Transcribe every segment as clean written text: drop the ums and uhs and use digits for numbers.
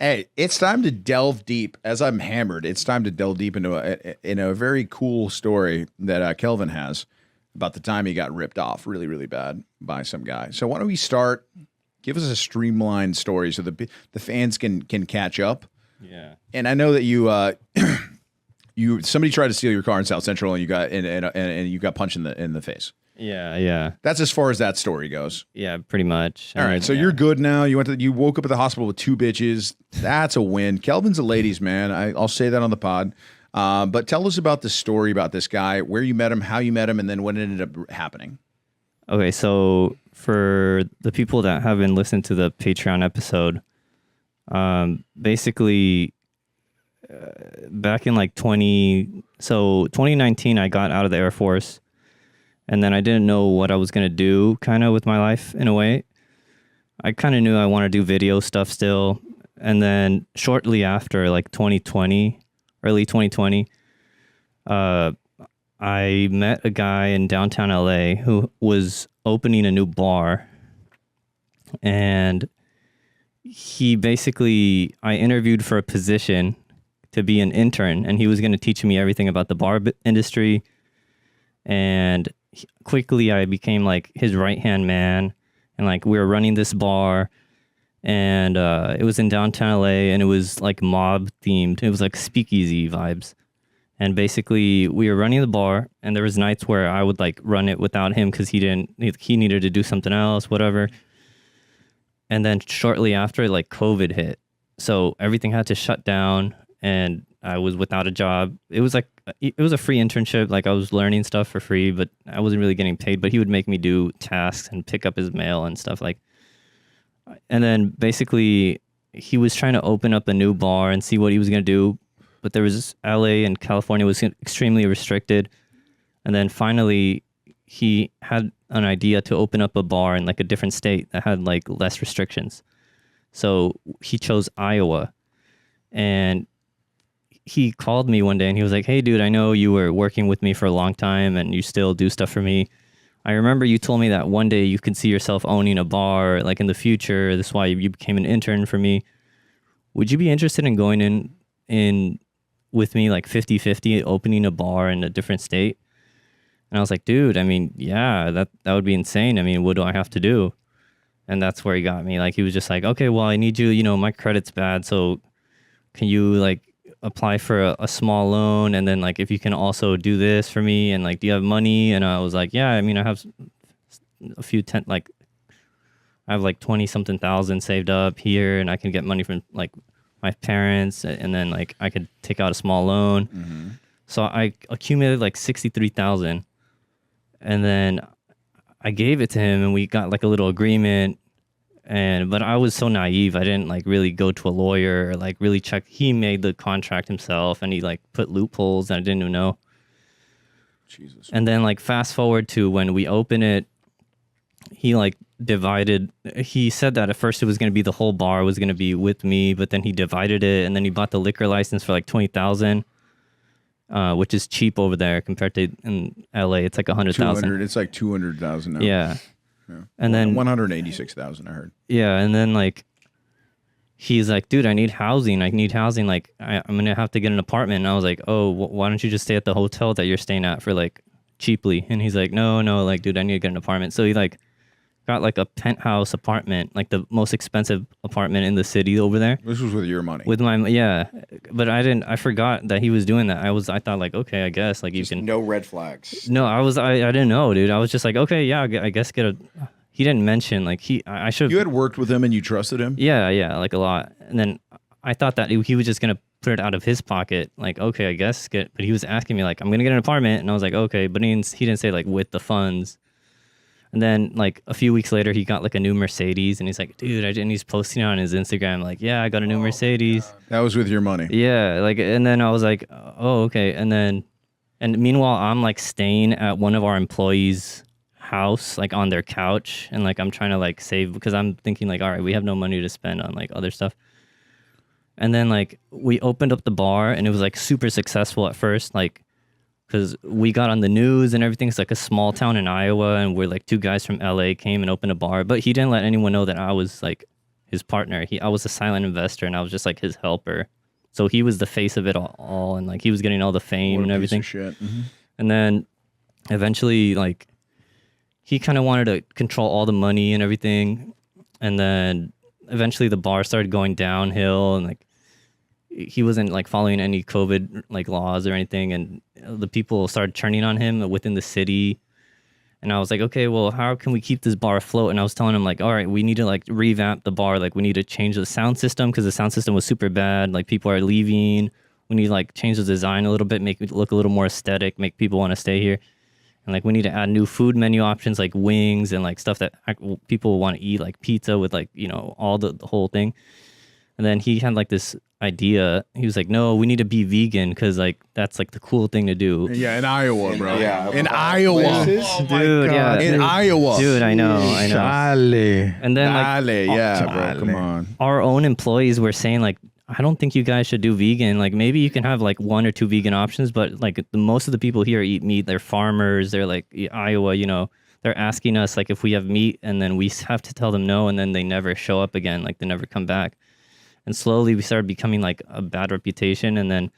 Hey, it's time to delve deep. As I'm hammered, it's time to delve deep into a very cool story that Kelvin has about the time he got ripped off really, really bad by some guy. So why don't we start? Give us a streamlined story so the fans can catch up. Yeah. And I know that you somebody tried to steal your car in South Central and you got punched in the face. Yeah. That's as far as that story goes. Yeah, pretty much. All right, so you're good now. You woke up at the hospital with 2 bitches. That's a win. Kelvin's a ladies' man. I'll say that on the pod. But tell us about the story about this guy, where you met him, how you met him, and then what ended up happening. Okay, so for the people that haven't listened to the Patreon episode, basically back in like 2019, I got out of the Air Force. And then I didn't know what I was going to do kind of with my life in a way. I kind of knew I wanted to do video stuff still. And then shortly after, like 2020, early 2020, I met a guy in downtown LA who was opening a new bar. And I interviewed for a position to be an intern. And he was going to teach me everything about the bar industry. And quickly I became like his right-hand man, and like we were running this bar, and it was in downtown LA, and it was like mob themed. It was like speakeasy vibes. And basically we were running the bar, and there was nights where I would like run it without him because he needed to do something else, whatever. And then shortly after, like COVID hit, so everything had to shut down, and I was without a job. It was a free internship. Like I was learning stuff for free, but I wasn't really getting paid. But he would make me do tasks and pick up his mail and stuff like. And then basically he was trying to open up a new bar and see what he was going to do. But there was LA and California was extremely restricted. And then finally he had an idea to open up a bar in like a different state that had like less restrictions. So he chose Iowa. And he called me one day and he was like, "Hey dude, I know you were working with me for a long time and you still do stuff for me. I remember you told me that one day you could see yourself owning a bar like in the future. That's why you became an intern for me. Would you be interested in going in with me like 50-50, opening a bar in a different state?" And I was like, "Dude, I mean, yeah, that would be insane. I mean, what do I have to do?" And that's where he got me. Like he was just like, "Okay, well, I need you, my credit's bad, so can you like apply for a small loan, and then like if you can also do this for me, and like do you have money?" And I was like, "Yeah, I mean, I have a few I have like 20 something thousand saved up here, and I can get money from like my parents, and then like I could take out a small loan." Mm-hmm. So I accumulated like 63,000, and then I gave it to him, and we got like a little agreement. But I was so naive. I didn't like really go to a lawyer or like really check. He made the contract himself, and he like put loopholes that I didn't even know. Jesus. And then like fast forward to when we open it, he like divided. He said that at first it was going to be the whole bar was going to be with me, but then he divided it, and then he bought the liquor license for like 20,000, which is cheap over there compared to in LA. It's like 100,000. It's like 200,000 now. Yeah. And then 186,000, I heard. Yeah, and then like he's like, "Dude, I need housing. Like I'm gonna have to get an apartment." And I was like, "Oh, why don't you just stay at the hotel that you're staying at for like cheaply?" And he's like, "No, like, dude, I need to get an apartment." So he like got like a penthouse apartment, like the most expensive apartment in the city over there. This was with your money. With my but I forgot that he was doing that. I thought like, okay, I guess like just you can. No red flags. No, I didn't know, dude. I was just like, okay, yeah, I guess get a. He didn't mention like I should. You had worked with him and you trusted him? Yeah, like a lot. And then I thought that he was just gonna put it out of his pocket. Like, okay, I guess but he was asking me like, "I'm gonna get an apartment," and I was like, okay, but he didn't say like with the funds. And then like a few weeks later, he got like a new Mercedes, and he's like, "Dude," and he's posting it on his Instagram like, "Yeah, I got a new Mercedes." That was with your money. Yeah, like, and then I was like, "Oh, okay." And meanwhile, I'm like staying at one of our employees' house, like on their couch, and like I'm trying to like save because I'm thinking like, all right, we have no money to spend on like other stuff. And then like we opened up the bar, and it was like super successful at first, like because we got on the news and everything. It's like a small town in Iowa, and we're like 2 guys from LA came and opened a bar, but he didn't let anyone know that I was like his partner. I was a silent investor, and I was just like his helper. So he was the face of it all, and like he was getting all the fame and everything. Shit. Mm-hmm. And then eventually, like, he kind of wanted to control all the money and everything. And then eventually the bar started going downhill, and like he wasn't like following any COVID like laws or anything. And the people started turning on him within the city. And I was like, okay, well, how can we keep this bar afloat? And I was telling him like, all right, we need to like revamp the bar. Like we need to change the sound system because the sound system was super bad. Like people are leaving. We need to like change the design a little bit, make it look a little more aesthetic, make people want to stay here. And like we need to add new food menu options like wings and like stuff that people want to eat, like pizza with like, you know, all the whole thing. And then he had like this idea. He was like, no, we need to be vegan because like that's like the cool thing to do. Yeah, in Iowa, bro. Yeah, in Iowa. Oh Dude, yeah. In Iowa. Dude, I know. Charlie. And then like yeah, bro, come on. our own employees were saying like, I don't think you guys should do vegan. Like maybe you can have like 1 or 2 vegan options, but like most of the people here eat meat. They're farmers. They're like Iowa, you know, they're asking us like if we have meat, and then we have to tell them no, and then they never show up again. Like they never come back. And slowly we started becoming like a bad reputation. And then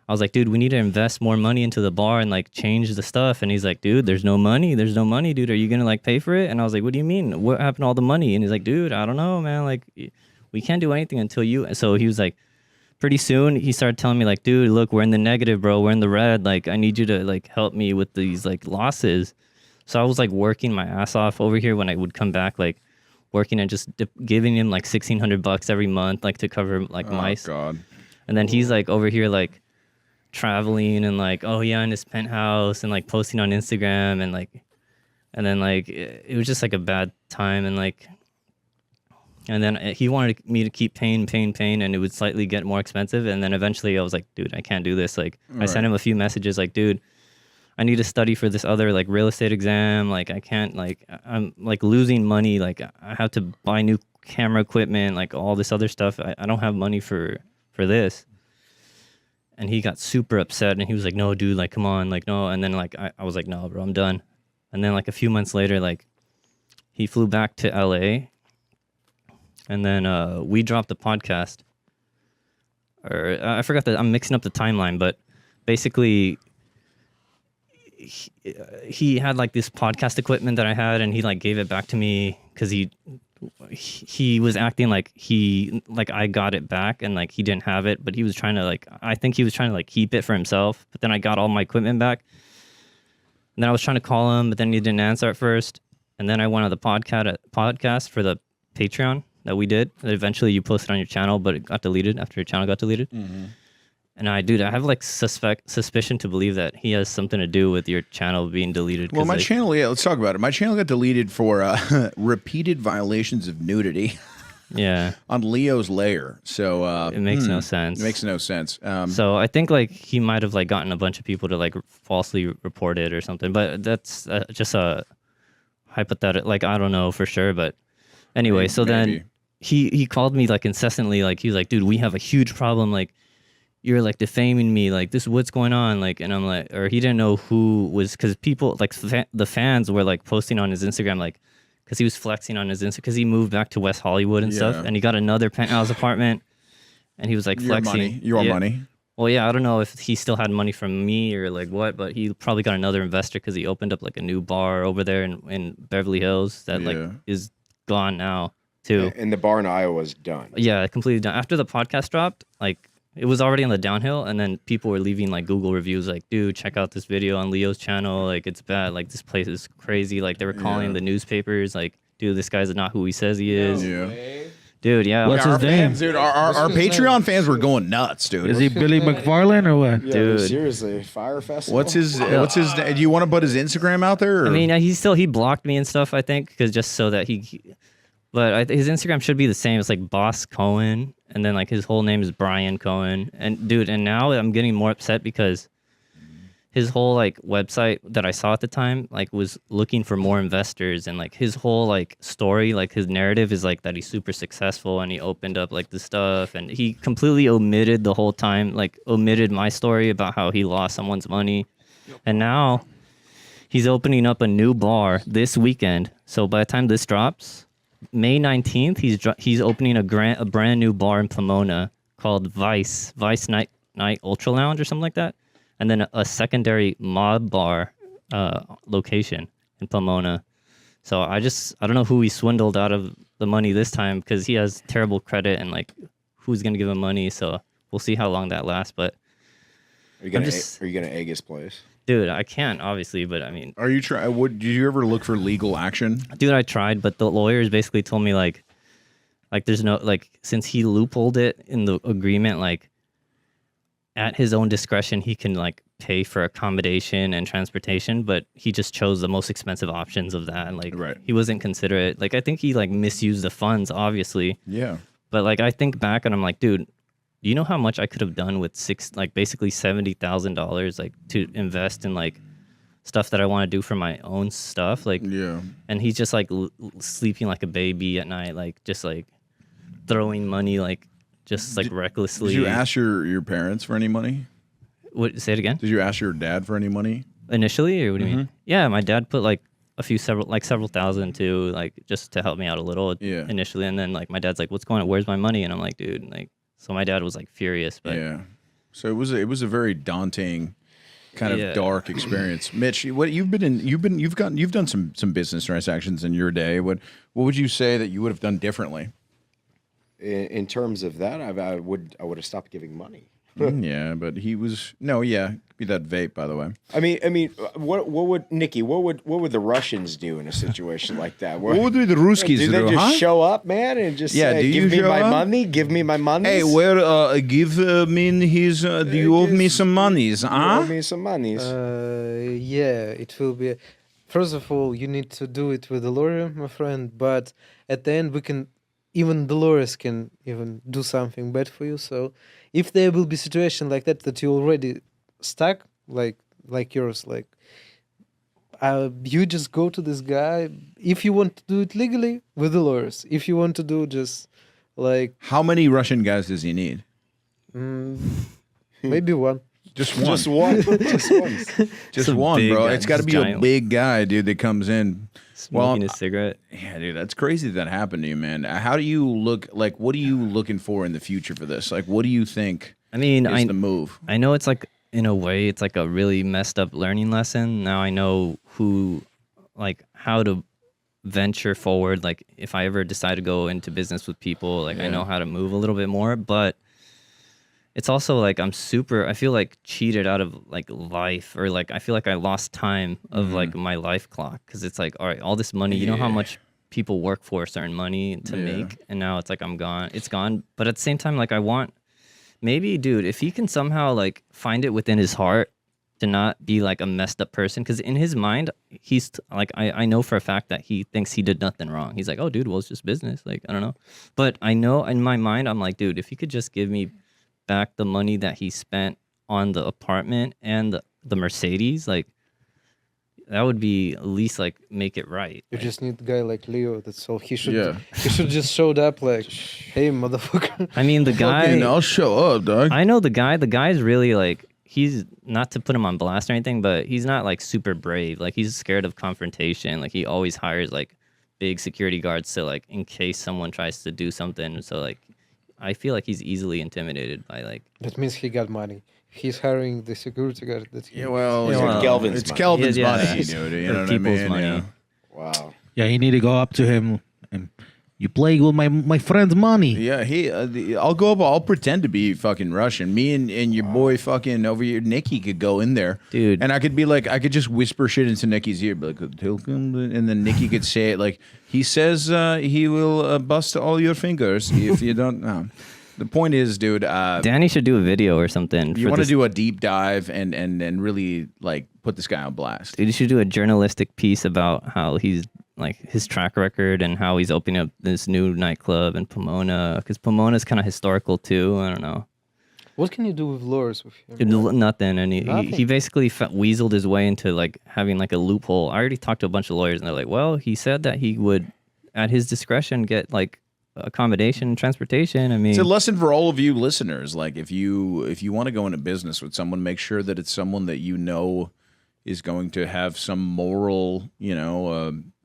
I was like, dude, we need to invest more money into the bar and like change the stuff. And he's like, dude, there's no money, dude. Are you gonna like pay for it? And I was like, what do you mean? What happened to all the money? And he's like, dude, I don't know, man. Like we can't do anything until you. And so he was like, pretty soon he started telling me like, dude, look, we're in the negative, bro. We're in the red. Like I need you to like help me with these like losses. So I was like working my ass off over here when I would come back, like working and just giving him like $1,600 every month, like to cover like mice. God. And then he's like over here like traveling and like, oh yeah, in his penthouse and like posting on Instagram and then like it was just like a bad time. And then he wanted me to keep paying, and it would slightly get more expensive. And then eventually I was like, dude, I can't do this. Like I sent him a few messages like, dude, I need to study for this other like real estate exam. Like I can't, like I'm like losing money. Like I have to buy new camera equipment, like all this other stuff. I don't have money for this. And he got super upset and he was like, no, dude, like, come on, like, no. And then like, I was like, no, bro, I'm done. And then like a few months later, like he flew back to LA, and then we dropped the podcast, or I forgot that I'm mixing up the timeline, but basically he had like this podcast equipment that I had, and he like gave it back to me because he was acting like I got it back and like he didn't have it, but he was trying to like, I think he was trying to like keep it for himself. But then I got all my equipment back, and then I was trying to call him, but then he didn't answer at first. And then I went on the podcast for the Patreon that we did, that eventually you posted on your channel, but it got deleted after your channel got deleted. Mm-hmm. And I have like suspicion to believe that he has something to do with your channel being deleted. Well, my channel, yeah, let's talk about it. My channel got deleted for repeated violations of nudity. Yeah. On Leo's Lair. So it makes no sense. It makes no sense. So I think like he might have like gotten a bunch of people to like falsely report it or something, but that's just a hypothetical. Like I don't know for sure, but anyway. So then he called me like incessantly. Like he was like, dude, we have a huge problem. Like you're like defaming me. Like this, what's going on? Like, and I'm like, or he didn't know who was, because people like the fans were like posting on his Instagram like, because he was flexing on his Instagram because he moved back to West Hollywood and stuff, and he got another penthouse apartment, and he was like flexing. Your money. Well, yeah, I don't know if he still had money from me or like what, but he probably got another investor because he opened up like a new bar over there in Beverly Hills that like is gone now too. And the bar in Iowa is done. Yeah, completely done. After the podcast dropped, like it was already on the downhill, and then people were leaving like Google reviews like, dude, check out this video on Leo's channel. Like it's bad. Like this place is crazy. Like they were calling the newspapers like, dude, this guy's not who he says he is. Yeah. Dude, yeah. What's his name? Fans, dude, our Patreon fans were going nuts, dude. Is he Billy McFarlane or what? Yeah, Dude. seriously, Fire Festival. What's his do you want to put his Instagram out there? Or? I mean, he blocked me and stuff, I think, because just so that but his Instagram should be the same. It's like Boss Cohen, and then like his whole name is Brian Cohen. And dude, and now I'm getting more upset because his whole like website that I saw at the time like was looking for more investors, and like his whole like story, like his narrative is like that he's super successful and he opened up like the stuff, and he completely omitted the whole time, like omitted my story about how he lost someone's money. And now he's opening up a new bar this weekend. So by the time this drops, May 19th, he's opening a brand new bar in Pomona called Vice Night Ultra Lounge or something like that, and then a secondary mob bar location in Pomona. So I don't know who he swindled out of the money this time, because he has terrible credit, and like who's gonna give him money. So we'll see how long that lasts. But Are you gonna egg his place? dude, I can't obviously, but I mean, Are you trying? Did you ever look for legal action? dude, I tried, but the lawyers basically told me like there's no, like, since he loopholed it in the agreement, like at his own discretion he can like pay for accommodation and transportation, but he just chose the most expensive options of that, and like he wasn't considerate. Like I think he like misused the funds, obviously. Yeah. But like I think back and I'm like, dude, do you know how much I could have done with basically $70,000 like to invest in like stuff that I want to do for my own stuff, like. Yeah. And he's just like sleeping like a baby at night, like just like throwing money like just like recklessly. Did you ask your parents for any money? What? Say it again. Did you ask your dad for any money Initially, or what do you mean? Yeah, my dad put like several thousand too, like just to help me out a little. Yeah. Initially, and then like my dad's like, "What's going on? Where's my money?" And I'm like, "Dude, like." So my dad was like furious, but yeah. So it was a very daunting, kind of dark experience. Mitch, what you've done some business transactions in your day. What would you say that you would have done differently? In terms of that, I would have stopped giving money. Yeah, but he was be that vape, by the way. I mean, what would Nikki? What would the Russians do in a situation like that? What would the Ruskies do? Do they just huh? show up, man, and just say, do "Give you me my show up? money. Give me my money." Hey, where give me his? Do you owe me some monies? You Huh? owe me some monies. Yeah, it will be. First of all, you need to do it with the lawyer, my friend. But at the end, even the lawyers can even do something bad for you. So, if there will be situation like that you already stuck, like yours, like you just go to this guy. If you want to do it legally with the lawyers, if you want to do just like How many Russian guys does he need? maybe one. Just one. Just one. Just one. Just a one, big bro. guy, It's got to just be a giant. big guy, dude, that comes in. smoking a cigarette. Yeah, dude, that's crazy that happened to you, man. How do you look? Like, what are you looking for in the future for this? Like, what do you think I mean, is the move? I know it's like, in a way, it's like a really messed up learning lesson. Now I know how to venture forward. Like if I ever decide to go into business with people, like I know how to move a little bit more, but it's also like I feel like cheated out of like life, or like I feel like I lost time of like my life clock. Cause it's like, all right, all this money, you know how much people work for a certain money to make, and now it's like it's gone. But at the same time, like I want, maybe, dude, if he can somehow like find it within his heart to not be like a messed up person, because in his mind, he's like, I know for a fact that he thinks he did nothing wrong. He's like, oh, dude, well, it's just business. Like, I don't know. But I know in my mind, I'm like, dude, if he could just give me back the money that he spent on the apartment and the Mercedes, like that would be at least like make it right. You just need a guy like Leo. That's all. He should. Yeah. He should just showed up like, hey, motherfucker. I mean, the guy. I'll show up, dog. I know the guy. The guy's really like, he's not to put him on blast or anything, but he's not like super brave. Like he's scared of confrontation. Like he always hires like big security guards to like in case someone tries to do something. So like, I feel like he's easily intimidated by like. That means he got money. He's hiring the security guard. That he It's Kelvin's it's money. Kelvin's Yeah, money, dude. You know what I people's mean? money. Yeah. Wow. Yeah, you need to go up to him and you play with my friend's money. Yeah, I'll go up. I'll pretend to be fucking Russian. Me and your boy fucking over here, Nikki, could go in there, Dude. and I could be like, I could just whisper shit into Nikki's ear, be like, and then Nikki could say it like he says he will bust all your fingers if you don't. No. The point is, dude. Danny should do a video or something. You want to do a deep dive and really like put this guy on blast. Dude, you should do a journalistic piece about how he's like his track record and how he's opening up this new nightclub in Pomona, because Pomona's kind of historical too. I don't know. What can you do with lawyers with him? Dude, nothing, and he Nothing. basically weaseled his way into like having like a loophole. I already talked to a bunch of lawyers, and they're like, well, he said that he would, at his discretion, get like accommodation, transportation. I mean, It's a lesson for all of you listeners. Like if you want to go into business with someone, make sure that it's someone that you know is going to have some moral,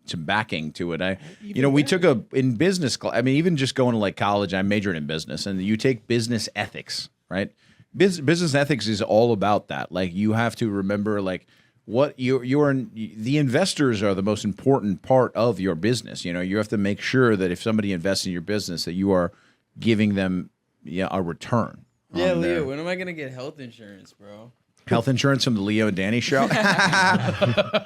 some backing to it. We took in business class. I mean, even just going to like college, I majored in business, and you take business ethics, right? Business ethics is all about that. Like you have to remember, like what the investors are the most important part of your business. You have to make sure that if somebody invests in your business, that you are giving them a return. Yeah, Leo, when am I gonna get health insurance, bro? Health insurance from the Leo and Danny show.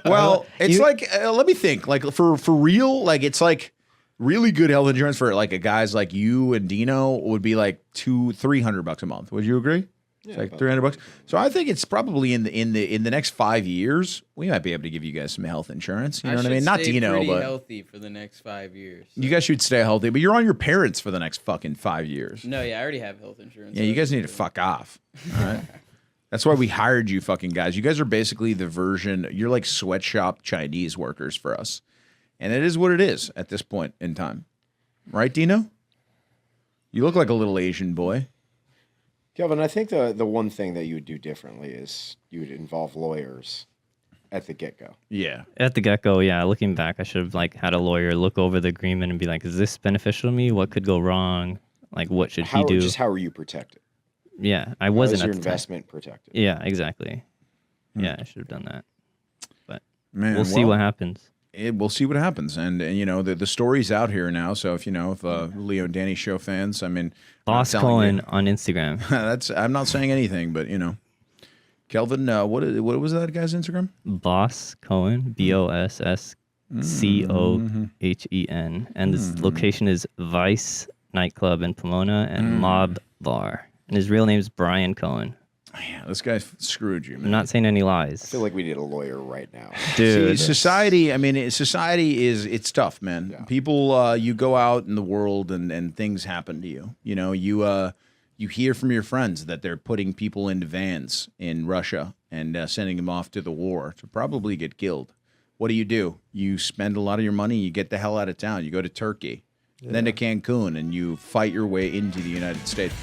Well, it's like let me think. Like for real, like it's like really good health insurance for like a guys like you and Dino would be like $200-300 a month. Would you agree? It's like $300. So I think it's probably in the next 5 years we might be able to give you guys some health insurance. You know what I mean? Not Dino, pretty but healthy for the next 5 years. So. You guys should stay healthy, but you're on your parents for the next fucking 5 years. No, yeah, I already have health insurance. Yeah, you guys need to fuck off. All right. That's why we hired you fucking guys. You guys are basically the version, you're like sweatshop Chinese workers for us. And it is what it is at this point in time. Right, Dino? You look like a little Asian boy. Kelvin, I think the one thing that you would do differently is you would involve lawyers at the get-go. Yeah. At the get-go, yeah. Looking back, I should have like had a lawyer look over the agreement and be like, is this beneficial to me? What could go wrong? Like, what should he do? Just how are you protected? Yeah, I wasn't. How is your at the time. investment protected? Yeah, exactly. Yeah, I should have done that. But Man, we'll see what happens. We'll see what happens. And the story's out here now. So if Leo and Danny show fans, I mean, Boss Cohen on Instagram. I'm not saying anything, but Kelvin, what was that guy's Instagram? Boss Cohen, BOSSCOHEN, and his location is Vice Nightclub in Pomona and Mob Bar, and his real name's Brian Cohen. Yeah, this guy screwed you, man. I'm not saying any lies. I feel like we need a lawyer right now. Dude. See, society, I mean, society it's tough, man. Yeah. People, you go out in the world and things happen to you. You hear from your friends that they're putting people into vans in Russia and sending them off to the war to probably get killed. What do? You spend a lot of your money, you get the hell out of town. You go to Turkey, then to Cancun, and you fight your way into the United States.